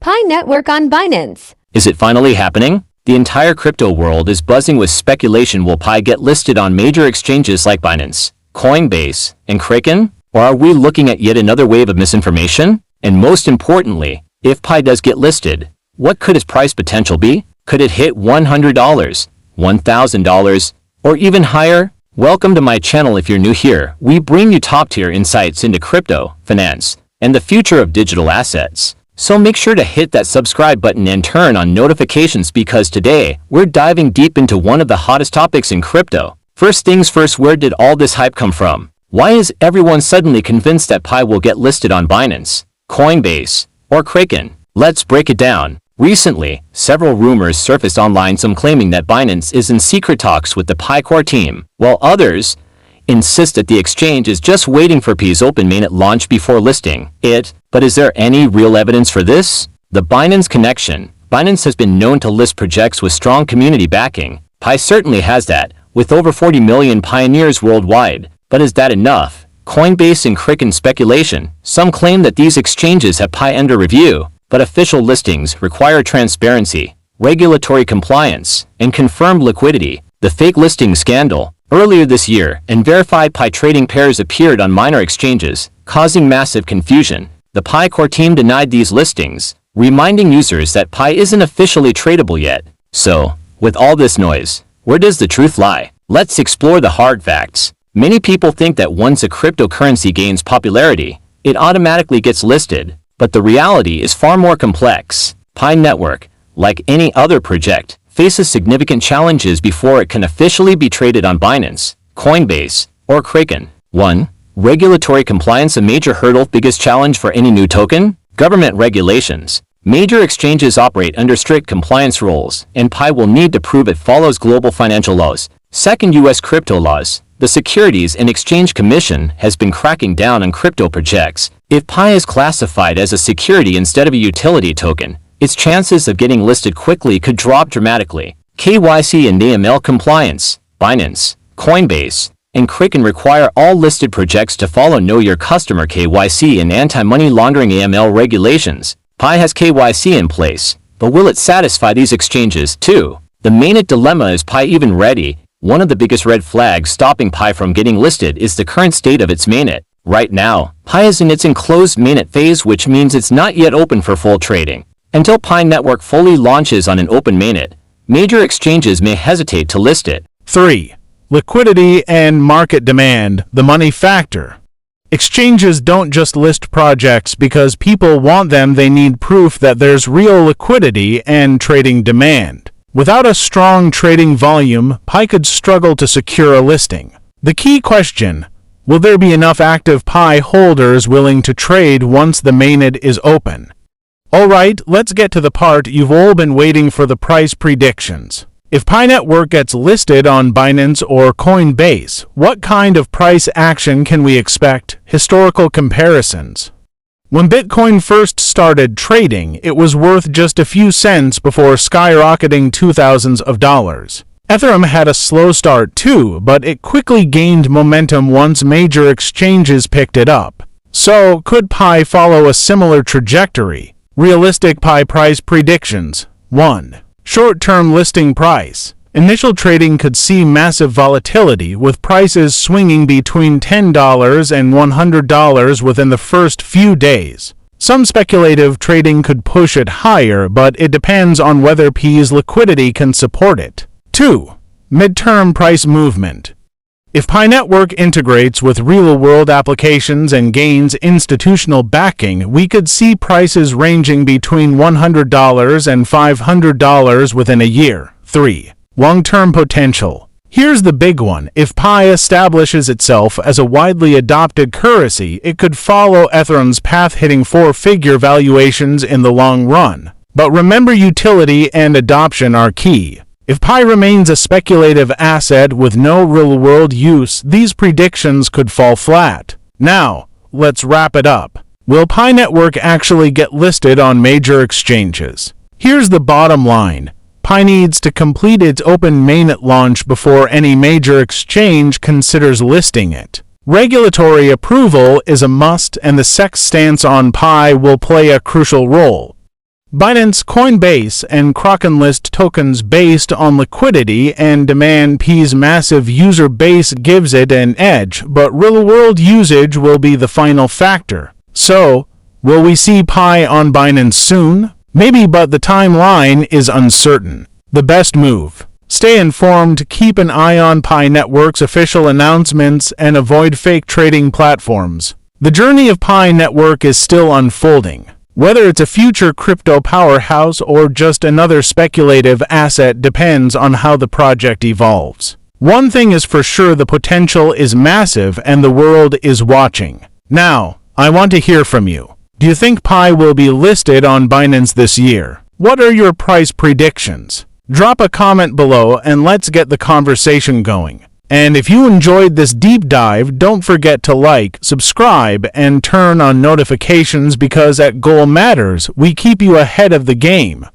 Pi Network on Binance. Is it finally happening? The entire crypto world is buzzing with speculation. Will Pi get listed on major exchanges like Binance, Coinbase, and Kraken? Or are we looking at yet another wave of misinformation? And most importantly, if Pi does get listed, what could its price potential be? Could it hit $100, $1,000, or even higher? Welcome to my channel. If you're new here, we bring you top-tier insights into crypto, finance, and the future of digital assets. So make sure to hit that subscribe button and turn on notifications, because today, we're diving deep into one of the hottest topics in crypto. First things first, where did all this hype come from? Why is everyone suddenly convinced that Pi will get listed on Binance, Coinbase, or Kraken? Let's break it down. Recently, several rumors surfaced online, some claiming that Binance is in secret talks with the Pi core team, while others insist that the exchange is just waiting for Pi's open mainnet launch before listing it. But is there any real evidence for this? The Binance connection. Binance has been known to list projects with strong community backing. Pi certainly has that, with over 40 million pioneers worldwide. But is that enough? Coinbase and Kraken speculation. Some claim that these exchanges have Pi under review, but official listings require transparency, regulatory compliance, and confirmed liquidity. The fake listing scandal. Earlier this year, unverified Pi trading pairs appeared on minor exchanges, causing massive confusion. The Pi core team denied these listings, reminding users that Pi isn't officially tradable yet. So, with all this noise, where does the truth lie? Let's explore the hard facts. Many people think that once a cryptocurrency gains popularity, it automatically gets listed, but the reality is far more complex. Pi Network, like any other project, faces significant challenges before it can officially be traded on Binance, Coinbase, or Kraken. 1. Regulatory compliance, a major hurdle. Biggest challenge for any new token? Government regulations. Major exchanges operate under strict compliance rules, and Pi will need to prove it follows global financial laws. 2. U.S. crypto laws. The Securities and Exchange Commission has been cracking down on crypto projects. If Pi is classified as a security instead of a utility token, its chances of getting listed quickly could drop dramatically. KYC and AML compliance. Binance, Coinbase, and Kraken require all listed projects to follow Know Your Customer KYC and anti-money laundering AML regulations. Pi has KYC in place, but will it satisfy these exchanges too? The mainnet dilemma. Is Pi even ready? One of the biggest red flags stopping Pi from getting listed is the current state of its mainnet. Right now, Pi is in its enclosed mainnet phase, which means it's not yet open for full trading. Until Pi Network fully launches on an open mainnet, major exchanges may hesitate to list it. 3. Liquidity and market demand, the money factor. Exchanges don't just list projects because people want them, they need proof that there's real liquidity and trading demand. Without a strong trading volume, Pi could struggle to secure a listing. The key question: will there be enough active Pi holders willing to trade once the mainnet is open? Alright, let's get to the part you've all been waiting for, the price predictions. If Pi Network gets listed on Binance or Coinbase, what kind of price action can we expect? Historical comparisons. When Bitcoin first started trading, it was worth just a few cents before skyrocketing to thousands of dollars. Ethereum had a slow start too, but it quickly gained momentum once major exchanges picked it up. So, could Pi follow a similar trajectory? Realistic Pi price predictions. 1. Short-term listing price. Initial trading could see massive volatility, with prices swinging between $10 and $100 within the first few days. Some speculative trading could push it higher, but it depends on whether Pi's liquidity can support it. 2. Mid-term price movement. If Pi Network integrates with real-world applications and gains institutional backing, we could see prices ranging between $100 and $500 within a year. 3. Long-term potential. Here's the big one. If Pi establishes itself as a widely adopted currency, it could follow Ethereum's path, hitting four-figure valuations in the long run. But remember, utility and adoption are key. If Pi remains a speculative asset with no real-world use, these predictions could fall flat. Now, let's wrap it up. Will Pi Network actually get listed on major exchanges? Here's the bottom line. Pi needs to complete its open mainnet launch before any major exchange considers listing it. Regulatory approval is a must, and the SEC stance on Pi will play a crucial role. Binance, Coinbase, and Kraken list tokens based on liquidity and demand. Pi's massive user base gives it an edge, but real-world usage will be the final factor. So, will we see Pi on Binance soon? Maybe, but the timeline is uncertain. The best move: stay informed, keep an eye on Pi Network's official announcements, and avoid fake trading platforms. The journey of Pi Network is still unfolding. Whether it's a future crypto powerhouse or just another speculative asset depends on how the project evolves. One thing is for sure: the potential is massive and the world is watching. Now, I want to hear from you. Do you think Pi will be listed on Binance this year? What are your price predictions? Drop a comment below and let's get the conversation going. And if you enjoyed this deep dive, don't forget to like, subscribe, and turn on notifications, because at Goal Matters, we keep you ahead of the game.